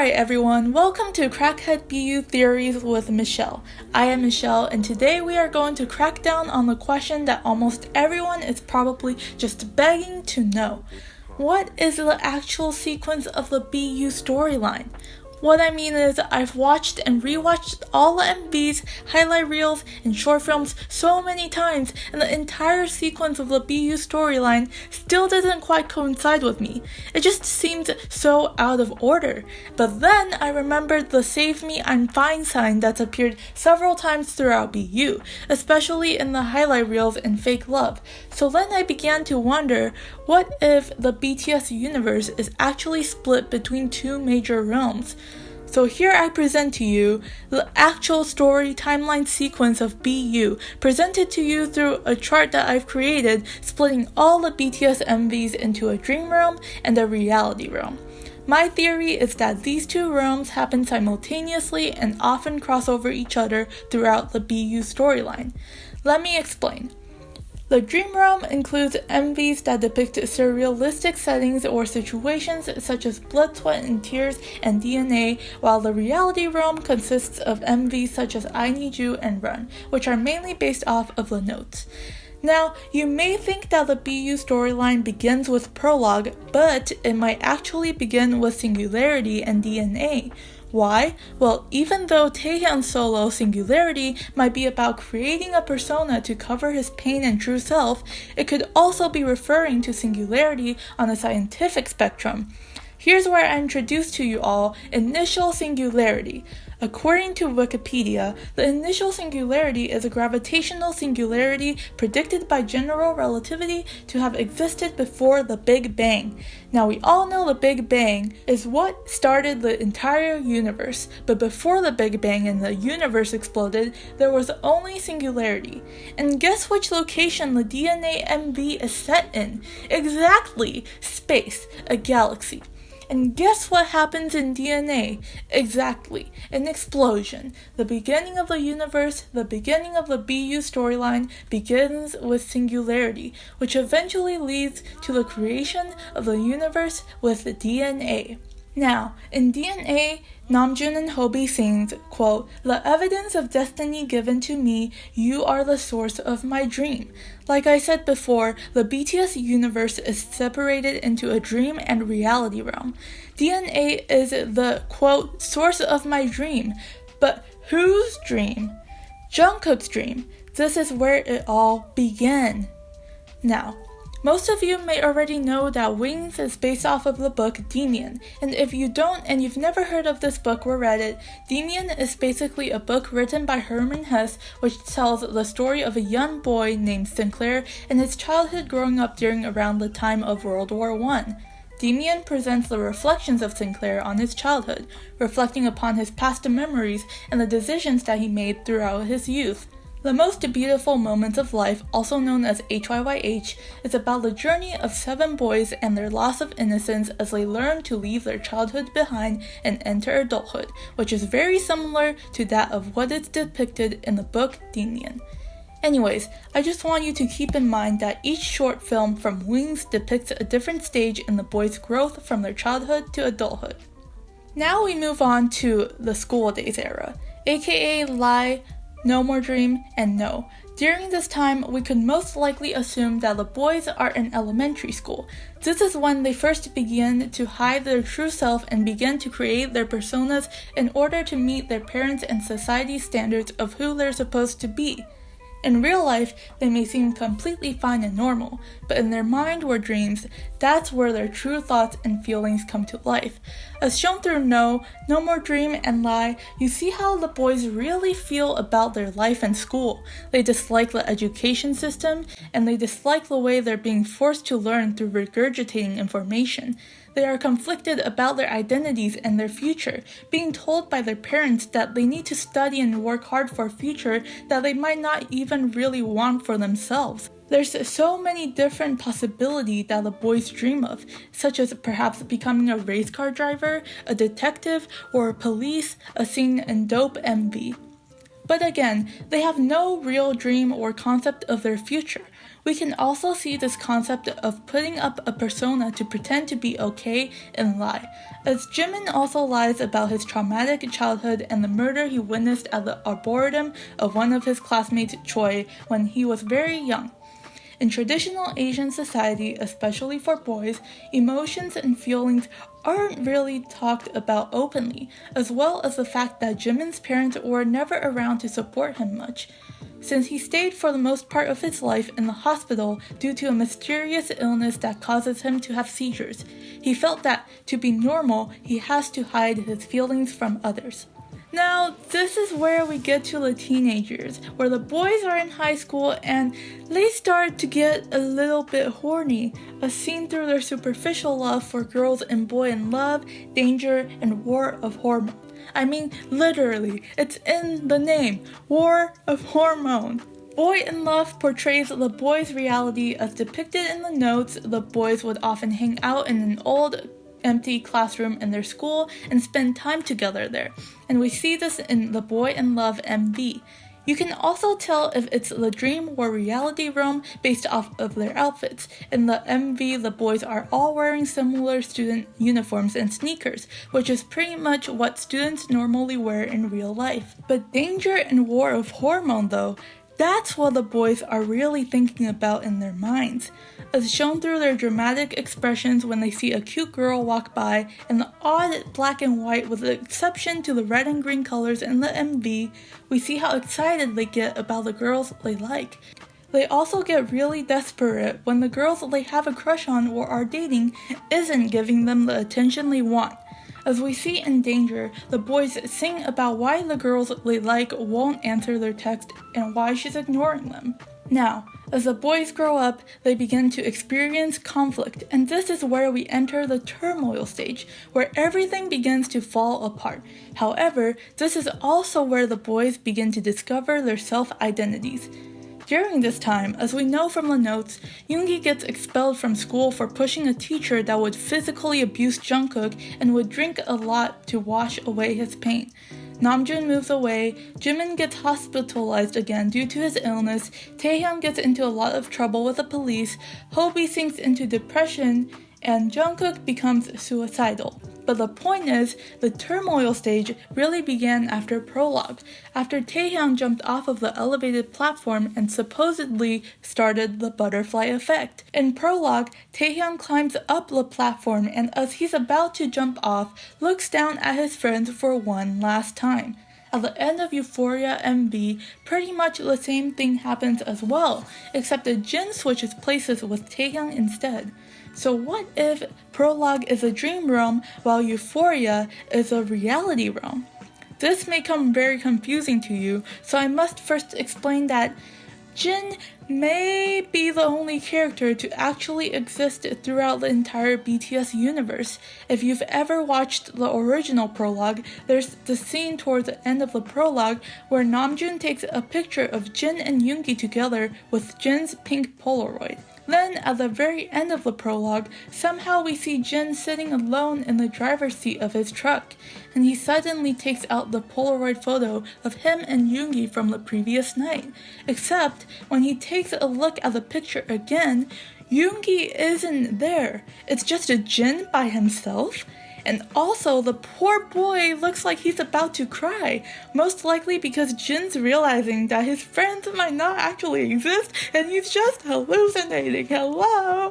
Alright everyone, welcome to Crackhead BU Theories with Michelle. I am Michelle, and today we are going to crack down on the question that almost everyone is probably just begging to know. What is the actual sequence of the BU storyline? What I mean is, I've watched and rewatched all the MVs, highlight reels, and short films so many times, and the entire sequence of the BU storyline still doesn't quite coincide with me. It just seems so out of order. But then I remembered the Save Me I'm Fine sign that's appeared several times throughout BU, especially in the highlight reels and Fake Love. So then I began to wonder, what if the BTS universe is actually split between two major realms? So here I present to you the actual story timeline sequence of BU, presented to you through a chart that I've created, splitting all the BTS MVs into a dream realm and a reality realm. My theory is that these two realms happen simultaneously and often cross over each other throughout the BU storyline. Let me explain. The dream realm includes MVs that depict surrealistic settings or situations such as blood, sweat, and tears and DNA, while the reality realm consists of MVs such as I Need You and Run, which are mainly based off of the notes. Now, you may think that the BU storyline begins with Prologue, but it might actually begin with Singularity and DNA. Why? Well, even though Taehyun's solo Singularity might be about creating a persona to cover his pain and true self, it could also be referring to Singularity on a scientific spectrum. Here's where I introduce to you all Initial Singularity. According to Wikipedia, the initial singularity is a gravitational singularity predicted by general relativity to have existed before the Big Bang. Now, we all know the Big Bang is what started the entire universe, but before the Big Bang and the universe exploded, there was only singularity. And guess which location the DNA MV is set in? Exactly! Space, a galaxy. And guess what happens in DNA? Exactly, an explosion. The beginning of the universe, the beginning of the BU storyline begins with singularity, which eventually leads to the creation of the universe with the DNA. Now, in DNA, Namjoon and Hobi sings, quote, "The evidence of destiny given to me, you are the source of my dream." Like I said before, the BTS universe is separated into a dream and reality realm. DNA is the, quote, "source of my dream." But whose dream? Jungkook's dream. This is where it all began. Now, most of you may already know that Wings is based off of the book Demian, and if you don't and you've never heard of this book or read it, Demian is basically a book written by Hermann Hesse which tells the story of a young boy named Sinclair and his childhood growing up during around the time of World War I. Demian presents the reflections of Sinclair on his childhood, reflecting upon his past memories and the decisions that he made throughout his youth. The Most Beautiful Moments of Life, also known as HYYH, is about the journey of 7 boys and their loss of innocence as they learn to leave their childhood behind and enter adulthood, which is very similar to that of what is depicted in the book Demian. Anyways, I just want you to keep in mind that each short film from Wings depicts a different stage in the boys' growth from their childhood to adulthood. Now we move on to the school days era, aka Lie, No More Dream, and No. During this time, we could most likely assume that the boys are in elementary school. This is when they first begin to hide their true self and begin to create their personas in order to meet their parents' and society's standards of who they're supposed to be. In real life, they may seem completely fine and normal, but in their mind or dreams, that's where their true thoughts and feelings come to life. As shown through No More Dream, and Lie, you see how the boys really feel about their life and school. They dislike the education system, and they dislike the way they're being forced to learn through regurgitating information. They are conflicted about their identities and their future, being told by their parents that they need to study and work hard for a future that they might not even really want for themselves. There's so many different possibilities that the boys dream of, such as perhaps becoming a race car driver, a detective, or a police, as seen in Dope MV. But again, they have no real dream or concept of their future. We can also see this concept of putting up a persona to pretend to be okay and lie, as Jimin also lies about his traumatic childhood and the murder he witnessed at the arboretum of one of his classmates, Choi, when he was very young. In traditional Asian society, especially for boys, emotions and feelings aren't really talked about openly, as well as the fact that Jimin's parents were never around to support him much, since he stayed for the most part of his life in the hospital due to a mysterious illness that causes him to have seizures. He felt that, to be normal, he has to hide his feelings from others. Now, this is where we get to the teenagers, where the boys are in high school and they start to get a little bit horny, as seen through their superficial love for girls in Boy in Love, Danger, and War of Hormone. I mean, literally, it's in the name, War of Hormone. Boy in Love portrays the boys' reality as depicted in the notes. The boys would often hang out in an old empty classroom in their school and spend time together there, and we see this in the Boy in Love MV. You can also tell if it's the dream or reality realm based off of their outfits. In the MV, the boys are all wearing similar student uniforms and sneakers, which is pretty much what students normally wear in real life. But Danger and War of Hormone though, that's what the boys are really thinking about in their minds, as shown through their dramatic expressions when they see a cute girl walk by, and the odd black and white with the exception to the red and green colors in the MV. We see how excited they get about the girls they like. They also get really desperate when the girls they have a crush on or are dating isn't giving them the attention they want. As we see in Danger, the boys sing about why the girls they like won't answer their text and why she's ignoring them. Now, as the boys grow up, they begin to experience conflict, and this is where we enter the turmoil stage, where everything begins to fall apart. However, this is also where the boys begin to discover their self-identities. During this time, as we know from the notes, Yoongi gets expelled from school for pushing a teacher that would physically abuse Jungkook and would drink a lot to wash away his pain. Namjoon moves away, Jimin gets hospitalized again due to his illness, Taehyung gets into a lot of trouble with the police, Hobi sinks into depression, and Jungkook becomes suicidal. But the point is, the turmoil stage really began after Prologue, after Taehyung jumped off of the elevated platform and supposedly started the butterfly effect. In Prologue, Taehyung climbs up the platform and as he's about to jump off, looks down at his friends for one last time. At the end of Euphoria MV, pretty much the same thing happens as well, except that Jin switches places with Taehyung instead. So what if Prologue is a dream realm while Euphoria is a reality realm? This may come very confusing to you, so I must first explain that Jin may be the only character to actually exist throughout the entire BTS universe. If you've ever watched the original Prologue, there's the scene towards the end of the Prologue where Namjoon takes a picture of Jin and Yoongi together with Jin's pink Polaroid. Then, at the very end of the Prologue, somehow we see Jin sitting alone in the driver's seat of his truck, and he suddenly takes out the Polaroid photo of him and Yoongi from the previous night. Except, when he takes a look at the picture again, Yoongi isn't there. It's just a Jin by himself. And also, the poor boy looks like he's about to cry, most likely because Jin's realizing that his friends might not actually exist and he's just hallucinating. Hello?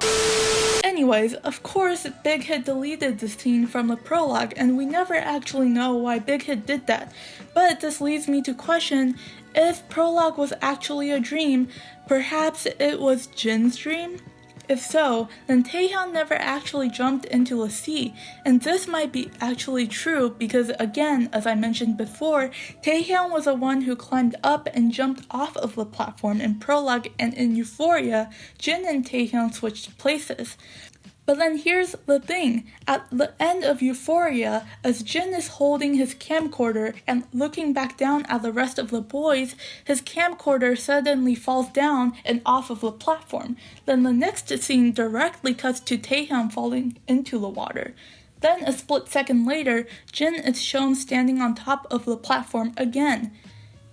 Anyways, of course, Big Hit deleted the scene from the Prologue, and we never actually know why Big Hit did that. But this leads me to question, if Prologue was actually a dream, perhaps it was Jin's dream? If so, then Taehyung never actually jumped into the sea, and this might be actually true because again, as I mentioned before, Taehyung was the one who climbed up and jumped off of the platform in Prologue, and in Euphoria, Jin and Taehyung switched places. But then here's the thing, at the end of Euphoria, as Jin is holding his camcorder and looking back down at the rest of the boys, his camcorder suddenly falls down and off of the platform. Then the next scene directly cuts to Taehyung falling into the water. Then a split second later, Jin is shown standing on top of the platform again.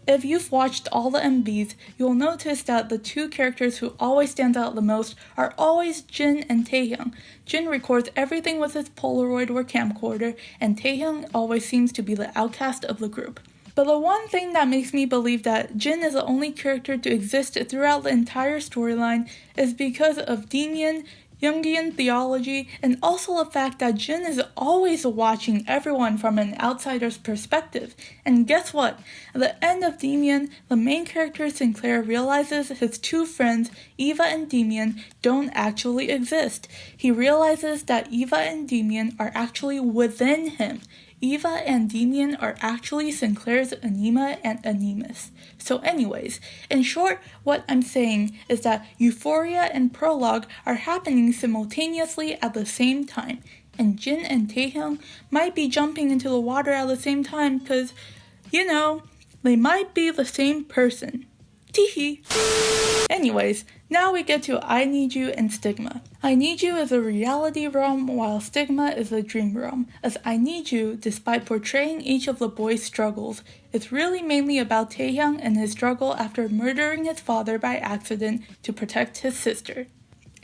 If you've watched all the MVs, you'll notice that the two characters who always stand out the most are always Jin and Taehyung. Jin records everything with his Polaroid or camcorder, and Taehyung always seems to be the outcast of the group. But the one thing that makes me believe that Jin is the only character to exist throughout the entire storyline is because of Demian, Jungian theology, and also the fact that Jin is always watching everyone from an outsider's perspective. And guess what? At the end of Demian, the main character Sinclair realizes his two friends, Eva and Demian, don't actually exist. He realizes that Eva and Demian are actually within him. Eva and Demian are actually Sinclair's Anima and Animus. So anyways, in short, what I'm saying is that Euphoria and Prologue are happening simultaneously at the same time, and Jin and Taehyung might be jumping into the water at the same time because, they might be the same person. Teehee. Anyways, now we get to I Need You and Stigma. I Need You is a reality realm while Stigma is a dream realm, as I Need You, despite portraying each of the boys' struggles, is really mainly about Taehyung and his struggle after murdering his father by accident to protect his sister.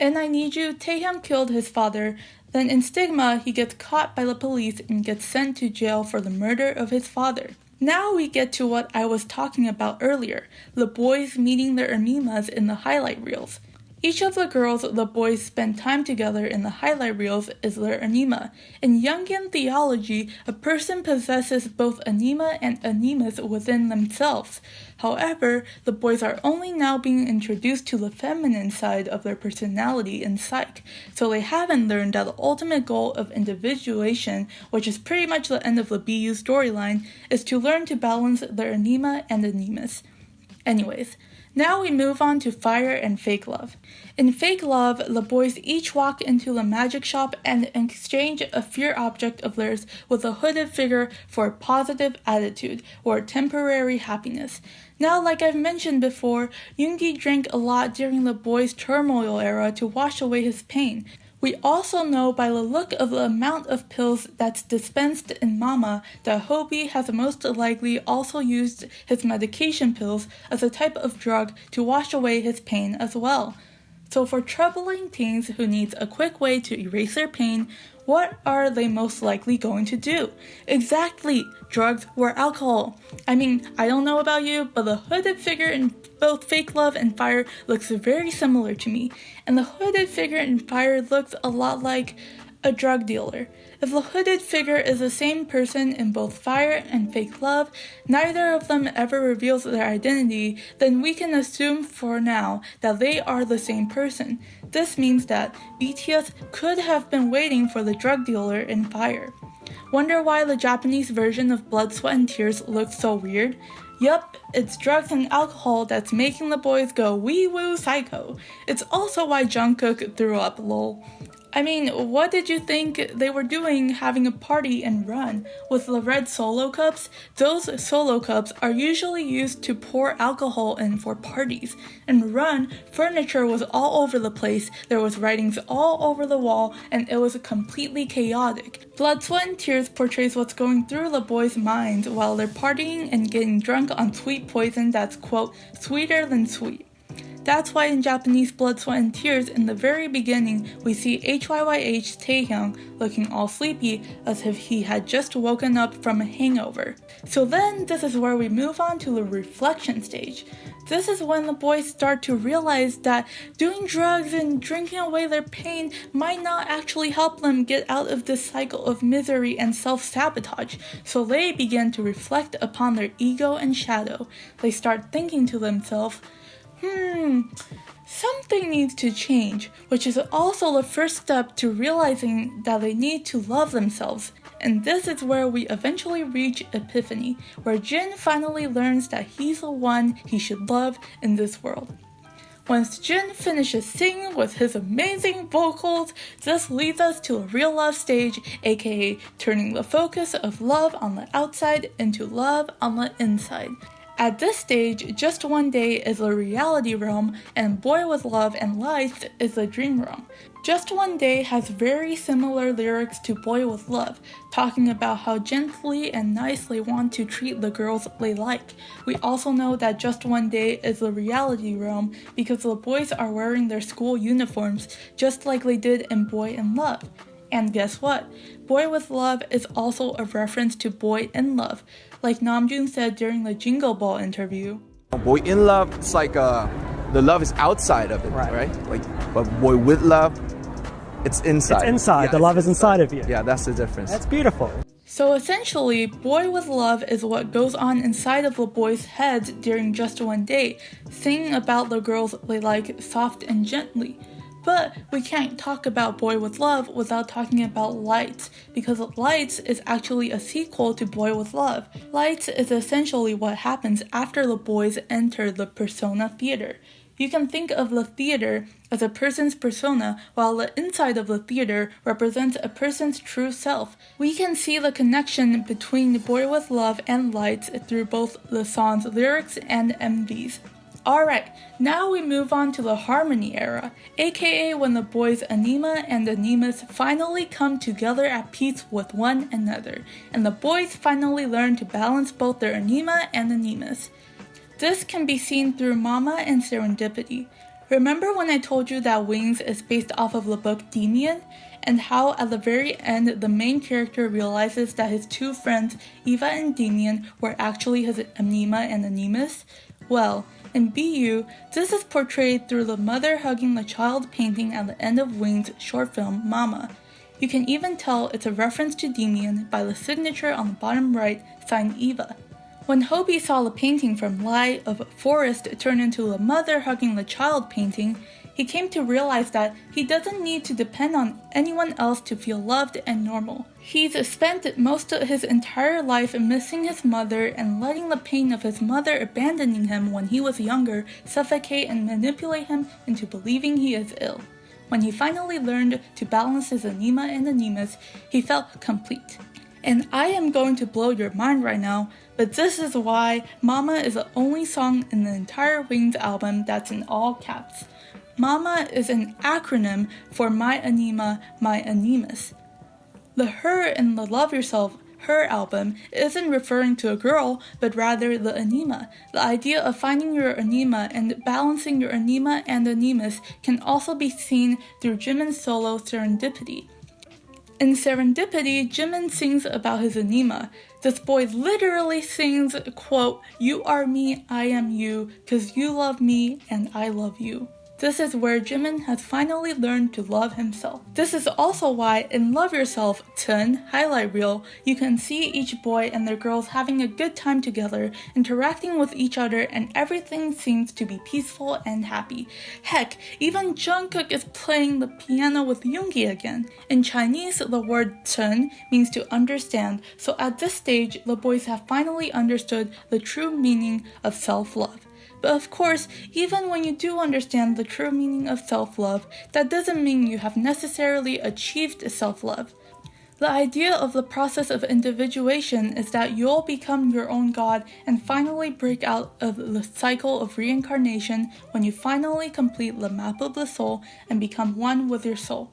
In I Need You, Taehyung killed his father, then in Stigma he gets caught by the police and gets sent to jail for the murder of his father. Now we get to what I was talking about earlier, the boys meeting their animas in the highlight reels. Each of the girls the boys spend time together in the highlight reels is their anima. In Jungian theology, a person possesses both anima and animus within themselves. However, the boys are only now being introduced to the feminine side of their personality in psych, so they haven't learned that the ultimate goal of individuation, which is pretty much the end of the BU storyline, is to learn to balance their anima and animus. Anyways, now we move on to Fire and Fake Love. In Fake Love, the boys each walk into the magic shop and exchange a fear object of theirs with a hooded figure for a positive attitude or temporary happiness. Now, like I've mentioned before, Yoongi drank a lot during the boys' Turmoil era to wash away his pain. We also know by the look of the amount of pills that's dispensed in Mama that Hobie has most likely also used his medication pills as a type of drug to wash away his pain as well. So for troubling teens who needs a quick way to erase their pain, what are they most likely going to do? Exactly, drugs or alcohol. I mean, I don't know about you, but the hooded figure in both Fake Love and Fire looks very similar to me, and the hooded figure in Fire looks a lot like a drug dealer. If the hooded figure is the same person in both Fire and Fake Love, neither of them ever reveals their identity, then we can assume for now that they are the same person. This means that BTS could have been waiting for the drug dealer in Fire. Wonder why the Japanese version of Blood, Sweat and Tears looks so weird? Yup, it's drugs and alcohol that's making the boys go wee-woo psycho. It's also why Jungkook threw up, lol. I mean, what did you think they were doing having a party in Run? With the red solo cups? Those solo cups are usually used to pour alcohol in for parties. In Run, furniture was all over the place, there was writings all over the wall, and it was completely chaotic. Blood, Sweat and Tears portrays what's going through the boys' minds while they're partying and getting drunk on sweet poison that's, quote, sweeter than sweet. That's why in Japanese Blood, Sweat and Tears, in the very beginning, we see HYYH Taehyung looking all sleepy as if he had just woken up from a hangover. So then, this is where we move on to the reflection stage. This is when the boys start to realize that doing drugs and drinking away their pain might not actually help them get out of this cycle of misery and self-sabotage. So they begin to reflect upon their ego and shadow. They start thinking to themselves, something needs to change, which is also the first step to realizing that they need to love themselves. And this is where we eventually reach Epiphany, where Jin finally learns that he's the one he should love in this world. Once Jin finishes singing with his amazing vocals, this leads us to a real love stage, aka turning the focus of love on the outside into love on the inside. At this stage, Just One Day is the reality realm and Boy with Luv and Lights is the dream realm. Just One Day has very similar lyrics to Boy with Luv, talking about how gently and nicely want to treat the girls they like. We also know that Just One Day is the reality realm because the boys are wearing their school uniforms just like they did in Boy in Love. And guess what? Boy with Luv is also a reference to Boy in Love, like Namjoon said during the Jingle Ball interview. Boy in Love, it's like the love is outside of it, right? Like, but Boy with Love, it's inside. It's inside. Yeah, the love is inside of you. Yeah, that's the difference. That's beautiful. So essentially, Boy with Luv is what goes on inside of the boys' heads during Just One Day, singing about the girls they like soft and gently. But we can't talk about Boy with Luv without talking about Lights, because Lights is actually a sequel to Boy with Luv. Lights is essentially what happens after the boys enter the persona theater. You can think of the theater as a person's persona, while the inside of the theater represents a person's true self. We can see the connection between Boy with Luv and Lights through both the song's lyrics and MVs. Alright, now we move on to the Harmony era, aka when the boys Anima and Animus finally come together at peace with one another, and the boys finally learn to balance both their Anima and Animus. This can be seen through Mama and Serendipity. Remember when I told you that Wings is based off of the book Demian, and how at the very end the main character realizes that his two friends, Eva and Demian, were actually his Anima and Animus? Well, in BU, this is portrayed through the mother hugging the child painting at the end of Wings' short film Mama. You can even tell it's a reference to Demian by the signature on the bottom right signed Eva. When Hobie saw the painting from Lie of Forest turn into the mother hugging the child painting, he came to realize that he doesn't need to depend on anyone else to feel loved and normal. He's spent most of his entire life missing his mother and letting the pain of his mother abandoning him when he was younger suffocate and manipulate him into believing he is ill. When he finally learned to balance his Anima and Animus, he felt complete. And I am going to blow your mind right now, but this is why Mama is the only song in the entire Wings album that's in all caps. Mama is an acronym for My Anima, My Animus. The Her in the Love Yourself, Her album isn't referring to a girl, but rather the Anima. The idea of finding your Anima and balancing your Anima and Animus can also be seen through Jimin's solo Serendipity. In Serendipity, Jimin sings about his Anima. This boy literally sings, quote, "You are me, I am you, 'cause you love me and I love you." This is where Jimin has finally learned to love himself. This is also why in Love Yourself, Ten highlight reel, you can see each boy and their girls having a good time together, interacting with each other, and everything seems to be peaceful and happy. Heck, even Jungkook is playing the piano with Yoongi again. In Chinese, the word Ten means to understand, so at this stage, the boys have finally understood the true meaning of self-love. But of course, even when you do understand the true meaning of self-love, that doesn't mean you have necessarily achieved self-love. The idea of the process of individuation is that you'll become your own god and finally break out of the cycle of reincarnation when you finally complete the map of the soul and become one with your soul.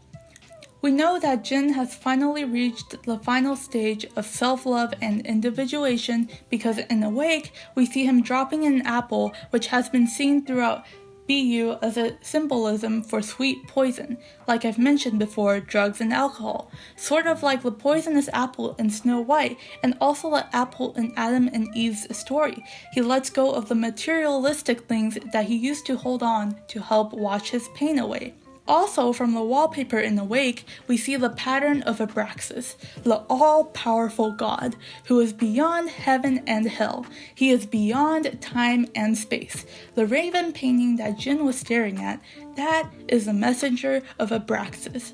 We know that Jin has finally reached the final stage of self-love and individuation because in Awake, we see him dropping an apple, which has been seen throughout BU as a symbolism for sweet poison, like I've mentioned before, drugs and alcohol, sort of like the poisonous apple in Snow White, and also the apple in Adam and Eve's story. He lets go of the materialistic things that he used to hold on to help wash his pain away. Also, from the wallpaper in Awake, we see the pattern of Abraxas, the all-powerful god, who is beyond heaven and hell. He is beyond time and space. The raven painting that Jin was staring at, that is the messenger of Abraxas.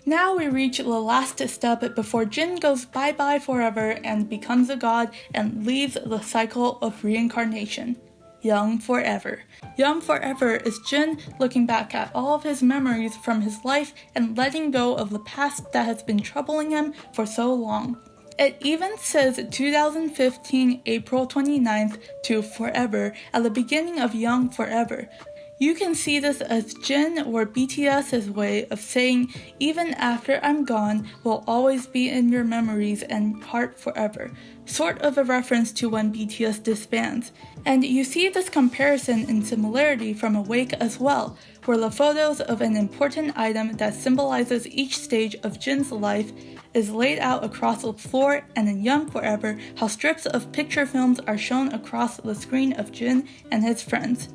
Now we reach the last step before Jin goes bye-bye forever and becomes a god and leaves the cycle of reincarnation. Young forever. Young forever is Jin looking back at all of his memories from his life and letting go of the past that has been troubling him for so long. It even says 2015 April 29th to Forever at the beginning of Young Forever. You can see this as Jin or BTS's way of saying even after I'm gone, we'll always be in your memories and heart forever, sort of a reference to when BTS disbands. And you see this comparison and similarity from Awake as well, where the photos of an important item that symbolizes each stage of Jin's life is laid out across the floor, and in Young Forever, how strips of picture films are shown across the screen of Jin and his friends.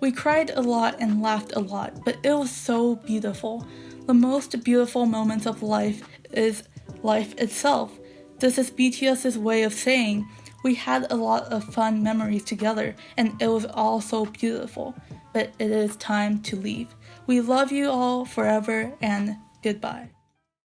We cried a lot and laughed a lot, but it was so beautiful. The most beautiful moments of life is life itself. This is BTS's way of saying, we had a lot of fun memories together, and it was all so beautiful, but it is time to leave. We love you all forever, and goodbye.